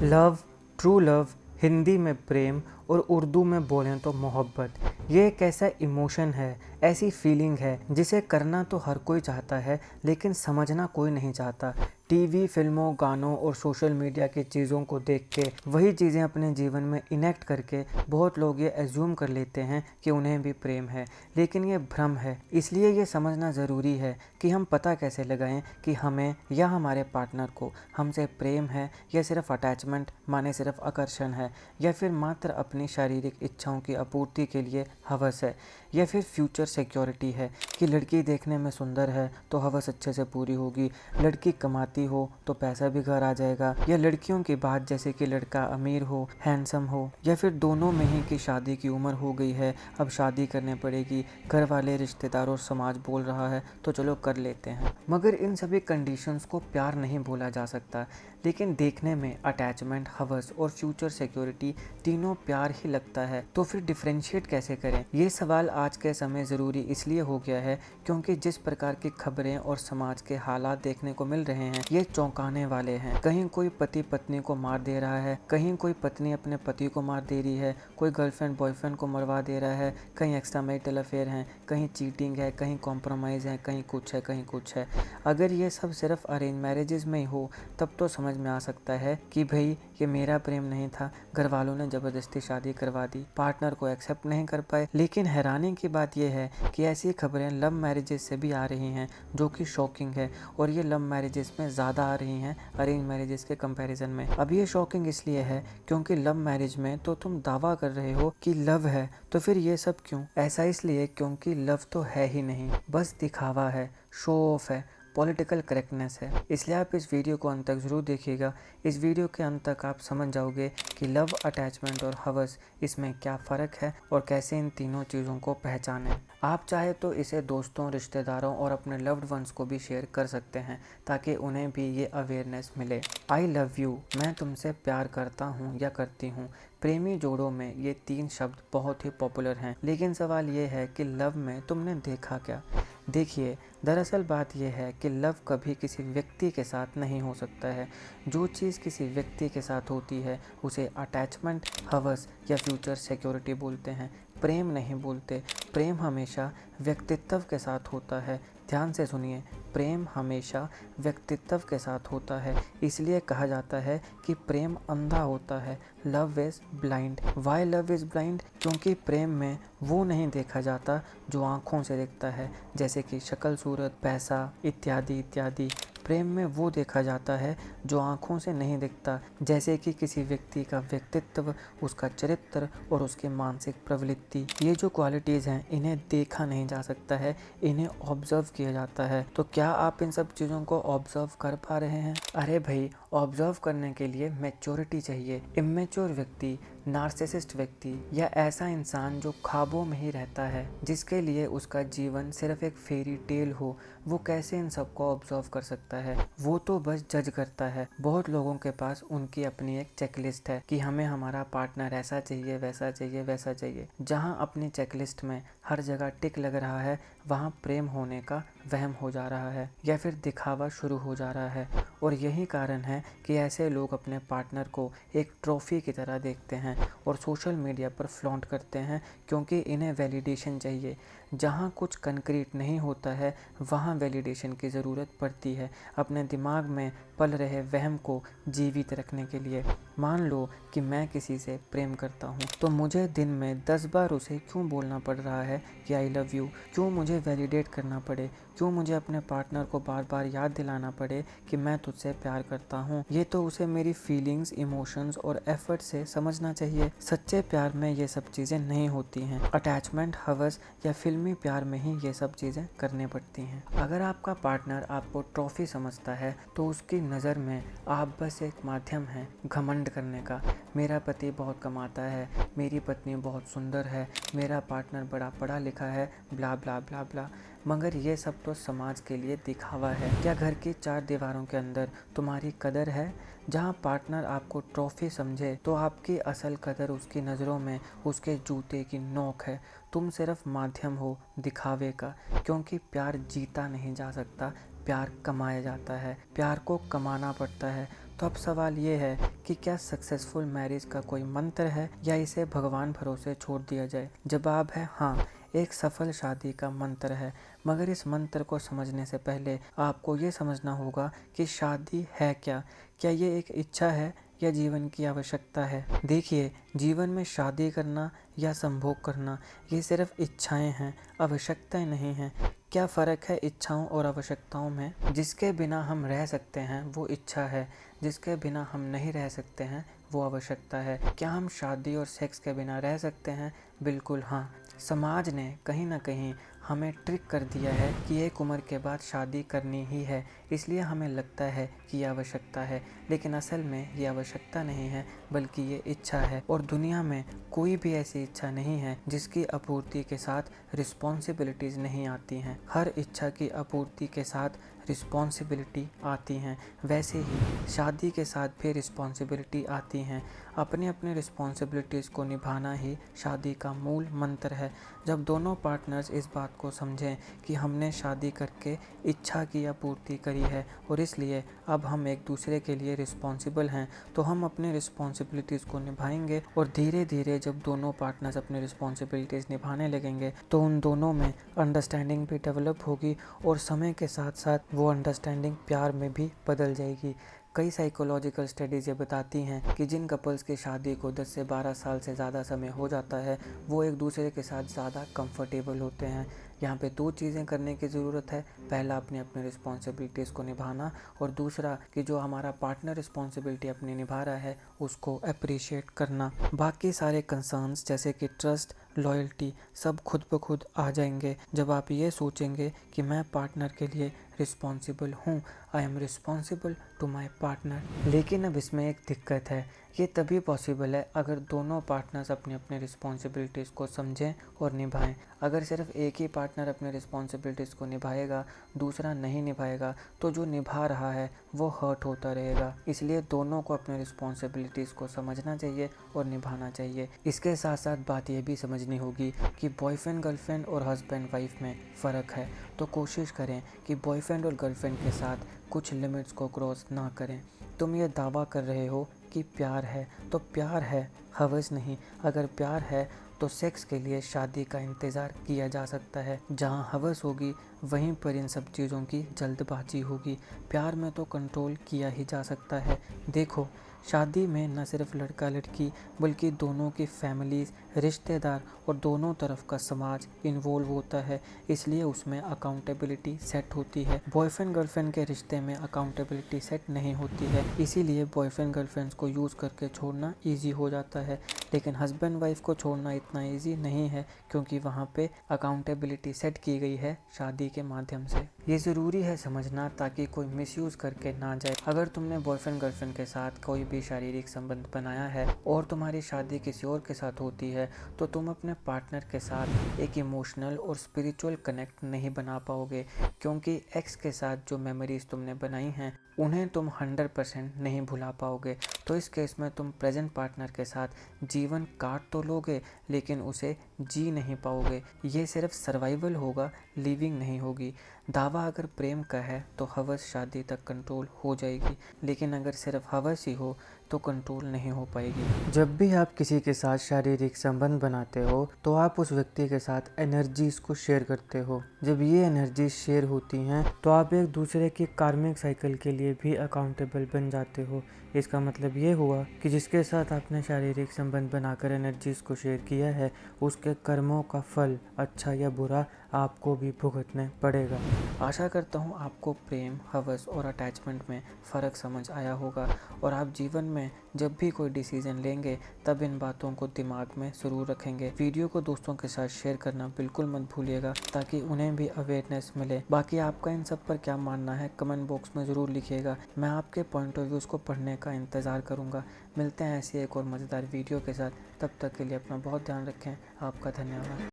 Love, true love, Hindi में प्रेम और उर्दू में बोलें तो मोहब्बत, ये एक ऐसा इमोशन है, ऐसी फीलिंग है जिसे करना तो हर कोई चाहता है लेकिन समझना कोई नहीं चाहता। टीवी, फिल्मों, गानों और सोशल मीडिया की चीज़ों को देख के वही चीज़ें अपने जीवन में इनेक्ट करके बहुत लोग ये एज्यूम कर लेते हैं कि उन्हें भी प्रेम है, लेकिन ये भ्रम है। इसलिए ये समझना ज़रूरी है कि हम पता कैसे लगाएं कि हमें या हमारे पार्टनर को हमसे प्रेम है या सिर्फ अटैचमेंट माने सिर्फ आकर्षण है, या फिर मात्र अपनी शारीरिक इच्छाओं की आपूर्ति के लिए हवस है, या फिर फ्यूचर सिक्योरिटी है कि लड़की देखने में सुंदर है तो हवस अच्छे से पूरी होगी, लड़की कमाती हो तो पैसा भी घर आ जाएगा, या लड़कियों की बात जैसे कि लड़का अमीर हो, हैंडसम हो, या फिर दोनों में ही कि शादी की उम्र हो गई है, अब शादी करने पड़ेगी, घर वाले, रिश्तेदार और समाज बोल रहा है तो चलो कर लेते हैं। मगर इन सभी कंडीशंस को प्यार नहीं बोला जा सकता, लेकिन देखने में अटैचमेंट, हवस और फ्यूचर सिक्योरिटी तीनों प्यार ही लगता है। तो फिर डिफरेंशिएट कैसे करें? ये सवाल आज के समय ज़रूरी इसलिए हो गया है क्योंकि जिस प्रकार की खबरें और समाज के हालात देखने को मिल रहे हैं ये चौंकाने वाले हैं। कहीं कोई पति पत्नी को मार दे रहा है, कहीं कोई पत्नी अपने पति को मार दे रही है, कोई गर्लफ्रेंड बॉयफ्रेंड को मरवा दे रहा है, कहीं एक्स्ट्रा मैरिटल अफेयर हैं, कहीं चीटिंग है, कहीं कॉम्प्रोमाइज़ है, कहीं कुछ है, कहीं कुछ है। अगर ये सब सिर्फ अरेंज मैरिजेस में ही हो तब तो समझ में आ सकता है कि भाई ये मेरा प्रेम नहीं था, घर वालों ने ज़बरदस्ती शादी करवा दी, पार्टनर को एक्सेप्ट नहीं कर पाए। लेकिन हैरानी की बात यह है कि ऐसी खबरें लव मैरिजेस से भी आ रही हैं जो कि शॉकिंग है, और ये लव मैरिजेस में ज़्यादा आ रही हैं अरेंज मैरिजेस के कंपैरिजन में। अब ये शॉकिंग इसलिए है क्योंकि लव मैरिज में तो तुम दावा कर रहे हो कि लव है, तो फिर ये सब क्यों? ऐसा इसलिए क्योंकि लव तो है ही नहीं, बस दिखावा है, शो ऑफ है, पॉलिटिकल करेक्टनेस है। इसलिए आप इस वीडियो को अंत तक ज़रूर देखिएगा। इस वीडियो के अंत तक आप समझ जाओगे कि लव, अटैचमेंट और हवस, इसमें क्या फ़र्क है और कैसे इन तीनों चीज़ों को पहचानें। आप चाहे तो इसे दोस्तों, रिश्तेदारों और अपने लव्ड वंस को भी शेयर कर सकते हैं ताकि उन्हें भी ये अवेयरनेस मिले। आई लव यू, मैं तुमसे प्यार करता हूँ या करती हूँ, प्रेमी जोड़ों में ये तीन शब्द बहुत ही पॉपुलर हैं। लेकिन सवाल ये है कि लव में तुमने देखा क्या? देखिए, दरअसल बात यह है कि लव कभी किसी व्यक्ति के साथ नहीं हो सकता है। जो चीज़ किसी व्यक्ति के साथ होती है उसे अटैचमेंट, हवस या फ्यूचर सिक्योरिटी बोलते हैं, प्रेम नहीं बोलते। प्रेम हमेशा व्यक्तित्व के साथ होता है। ध्यान से सुनिए, प्रेम हमेशा व्यक्तित्व के साथ होता है। इसलिए कहा जाता है कि प्रेम अंधा होता है, love is blind. Why love is blind? क्योंकि प्रेम में वो नहीं देखा जाता जो आँखों से दिखता है, जैसे कि शक्ल, सूरत, पैसा इत्यादि इत्यादि। प्रेम में वो देखा जाता है जो आँखों से नहीं दिखता, जैसे कि किसी व्यक्ति का व्यक्तित्व, उसका चरित्र और उसकी मानसिक प्रवृत्ति। ये जो क्वालिटीज़ हैं इन्हें देखा नहीं जा सकता है, इन्हें ऑब्जर्व किया जाता है। तो क्या आप इन सब चीज़ों को ऑब्जर्व कर पा रहे हैं? अरे भाई, ऑब्जर्व करने के लिए मैच्योरिटी चाहिए। इमेच्योर व्यक्ति, नार्सिसिस्ट व्यक्ति या ऐसा इंसान जो ख्वाबों में ही रहता है, जिसके लिए उसका जीवन सिर्फ एक फेरी टेल हो, वो कैसे इन सबको ऑब्जर्व कर सकता है? वो तो बस जज करता है। बहुत लोगों के पास उनकी अपनी एक चेकलिस्ट है कि हमें हमारा पार्टनर ऐसा चाहिए, वैसा चाहिए, वैसा चाहिए। जहाँ अपनी चेकलिस्ट में हर जगह टिक लग रहा है, वहाँ प्रेम होने का वहम हो जा रहा है या फिर दिखावा शुरू हो जा रहा है। और यही कारण है कि ऐसे लोग अपने पार्टनर को एक ट्रॉफी की तरह देखते हैं और सोशल मीडिया पर फ्लॉन्ट करते हैं, क्योंकि इन्हें वैलिडेशन चाहिए। जहाँ कुछ कंक्रीट नहीं होता है वहाँ वैलिडेशन की ज़रूरत पड़ती है, अपने दिमाग में पल रहे वहम को जीवित रखने के लिए। मान लो कि मैं किसी से प्रेम करता हूँ, तो मुझे दिन में 10 बार उसे क्यों बोलना पड़ रहा है कि आई लव यू? क्यों मुझे वैलिडेट करना पड़े? क्यों मुझे अपने पार्टनर को बार बार याद दिलाना पड़े कि मैं तुझसे प्यार करता हूँ? ये तो उसे मेरी फीलिंग्स, इमोशंस और एफर्ट से समझना चाहिए। सच्चे प्यार में ये सब चीज़ें नहीं होती हैं। अटैचमेंट, हवस या फिल्मी प्यार में ही ये सब चीज़ें करनी पड़ती हैं। अगर आपका पार्टनर आपको ट्रॉफी समझता है तो उसकी नज़र में आप बस एक माध्यम हैं घमंड करने का। मेरा पति बहुत कमाता है, मेरी पत्नी बहुत सुंदर है, मेरा पार्टनर बड़ा पढ़ा लिखा है, ब्ला ब्ला ब्ला ब्ला। मगर ये सब तो समाज के लिए दिखावा है। क्या घर की 4 दीवारों के अंदर तुम्हारी कदर है? जहाँ पार्टनर आपको ट्रॉफी समझे तो आपकी असल कदर उसकी नज़रों में उसके जूते की नोक है। तुम सिर्फ माध्यम हो दिखावे का, क्योंकि प्यार जीता नहीं जा सकता, प्यार कमाया जाता है। प्यार को कमाना पड़ता है। तो अब सवाल ये है कि क्या सक्सेसफुल मैरिज का कोई मंत्र है या इसे भगवान भरोसे छोड़ दिया जाए? जवाब है हाँ, एक सफल शादी का मंत्र है। मगर इस मंत्र को समझने से पहले आपको ये समझना होगा कि शादी है क्या। क्या ये एक इच्छा है या जीवन की आवश्यकता है? देखिए, जीवन में शादी करना या संभोग करना ये सिर्फ इच्छाएं हैं, आवश्यकताएं नहीं हैं। क्या फ़र्क है इच्छाओं और आवश्यकताओं में? जिसके बिना हम रह सकते हैं वो इच्छा है, जिसके बिना हम नहीं रह सकते हैं वो आवश्यकता है। क्या हम शादी और सेक्स के बिना रह सकते हैं? बिल्कुल हाँ। समाज ने कहीं ना कहीं हमें ट्रिक कर दिया है कि एक उम्र के बाद शादी करनी ही है, इसलिए हमें लगता है कि यह आवश्यकता है, लेकिन असल में ये आवश्यकता नहीं है बल्कि ये इच्छा है। और दुनिया में कोई भी ऐसी इच्छा नहीं है जिसकी आपूर्ति के साथ रिस्पॉन्सिबिलिटीज़ नहीं आती हैं। हर इच्छा की आपूर्ति के साथ रिस्पॉन्सिबिलिटी आती हैं। वैसे ही शादी के साथ भी रिस्पॉन्सिबिलिटी आती हैं। अपने अपने रिस्पॉन्सिबिलिटीज़ को निभाना ही शादी का मूल मंत्र है। जब दोनों पार्टनर्स इस बात को समझें कि हमने शादी करके इच्छा की आपूर्ति करी है और इसलिए अब हम एक दूसरे के लिए रिस्पॉन्सिबल हैं, तो हम अपने रिस्पॉन्सिबिलिटीज़ को निभाएंगे। और धीरे धीरे जब दोनों पार्टनर्स अपनी रिस्पॉन्सिबिलिटीज़ निभाने लगेंगे तो उन दोनों में अंडरस्टैंडिंग भी डेवलप होगी और समय के साथ साथ वो अंडरस्टैंडिंग प्यार में भी बदल जाएगी। कई साइकोलॉजिकल स्टडीज़ ये बताती हैं कि जिन कपल्स की शादी को 10 से 12 साल से ज़्यादा समय हो जाता है वो एक दूसरे के साथ ज़्यादा कंफर्टेबल होते हैं। यहाँ पे दो चीज़ें करने की ज़रूरत है। पहला, अपनी अपनी रिस्पॉन्सिबिलिटीज़ को निभाना, और दूसरा कि जो हमारा पार्टनर रिस्पॉन्सिबिलिटी अपनी निभा रहा है उसको अप्रिशिएट करना। बाकी सारे कंसर्न्स जैसे कि ट्रस्ट, लॉयल्टी सब खुद ब खुद आ जाएंगे जब आप ये सोचेंगे कि मैं पार्टनर के लिए रिस्पॉन्सिबल हूँ, I am responsible to my partner. लेकिन अब इसमें एक दिक्कत है, ये तभी पॉसिबल है अगर दोनों पार्टनर्स अपनी अपनी रिस्पॉन्सिबिलिटीज़ को समझें और निभाएं। अगर सिर्फ एक ही पार्टनर अपने रिस्पॉन्सिबिलिटीज़ को निभाएगा, दूसरा नहीं निभाएगा, तो जो निभा रहा है वो हर्ट होता रहेगा। इसलिए दोनों को अपने रिस्पॉन्सिबिलिटीज़ को समझना चाहिए और निभाना चाहिए। इसके साथ साथ बात ये भी समझनी होगी कि बॉयफ्रेंड गर्लफ्रेंड और हस्बैंड वाइफ में फ़र्क है, तो कोशिश करें कि बॉयफ्रेंड और गर्लफ्रेंड के साथ कुछ लिमिट्स को क्रॉस ना करें। तुम ये दावा कर रहे हो कि प्यार है, तो प्यार है, हवस नहीं। अगर प्यार है तो सेक्स के लिए शादी का इंतज़ार किया जा सकता है। जहाँ हवस होगी वहीं पर इन सब चीज़ों की जल्दबाजी होगी। प्यार में तो कंट्रोल किया ही जा सकता है। देखो, शादी में न सिर्फ लड़का लड़की बल्कि दोनों की फैमिलीज़, रिश्तेदार और दोनों तरफ का समाज इन्वॉल्व होता है, इसलिए उसमें अकाउंटेबिलिटी सेट होती है। बॉयफ्रेंड गर्लफ्रेंड के रिश्ते में अकाउंटेबिलिटी सेट नहीं होती है, इसीलिए बॉयफ्रेंड गर्लफ्रेंड्स को यूज़ करके छोड़ना ईजी हो जाता है। लेकिन हस्बैंड वाइफ को छोड़ना इतना ईजी नहीं है, क्योंकि वहाँ पे अकाउंटेबिलिटी सेट की गई है शादी के माध्यम से। ये ज़रूरी है समझना ताकि कोई मिसयूज़ करके ना जाए। अगर तुमने बॉयफ्रेंड गर्लफ्रेंड के साथ कोई भी शारीरिक संबंध बनाया है और तुम्हारी शादी किसी और के साथ होती है, तो तुम अपने पार्टनर के साथ एक इमोशनल और स्पिरिचुअल कनेक्ट नहीं बना पाओगे, क्योंकि एक्स के साथ जो मेमोरीज तुमने बनाई हैं उन्हें तुम 100% नहीं भुला पाओगे। तो इस केस में तुम प्रेजेंट पार्टनर के साथ जीवन काट तो लोगे लेकिन उसे जी नहीं पाओगे। ये सिर्फ सर्वाइवल होगा, लिविंग नहीं होगी। दावा अगर प्रेम का है तो हवस शादी तक कंट्रोल हो जाएगी, लेकिन अगर सिर्फ हवस ही हो तो कंट्रोल नहीं हो पाएगी। जब भी आप किसी के साथ शारीरिक संबंध बनाते हो तो आप उस व्यक्ति के साथ एनर्जीज को शेयर करते हो। जब ये एनर्जी शेयर होती हैं तो आप एक दूसरे की कार्मिक साइकिल के लिए भी अकाउंटेबल बन जाते हो। इसका मतलब ये हुआ कि जिसके साथ आपने शारीरिक संबंध बनाकर एनर्जीज को शेयर किया है उसके कर्मों का फल, अच्छा या बुरा, आपको भी भुगतने पड़ेगा। आशा करता हूँ आपको प्रेम, हवस और अटैचमेंट में फ़र्क समझ आया होगा और आप जीवन में जब भी कोई डिसीजन लेंगे तब इन बातों को दिमाग में ज़रूर रखेंगे। वीडियो को दोस्तों के साथ शेयर करना बिल्कुल मत भूलिएगा ताकि उन्हें भी अवेयरनेस मिले। बाकी आपका इन सब पर क्या मानना है कमेंट बॉक्स में ज़रूर लिखिएगा। मैं आपके पॉइंट ऑफ व्यूज़ को पढ़ने का इंतज़ार करूँगा। मिलते हैं ऐसी एक और मज़ेदार वीडियो के साथ, तब तक के लिए अपना बहुत ध्यान रखें। आपका धन्यवाद।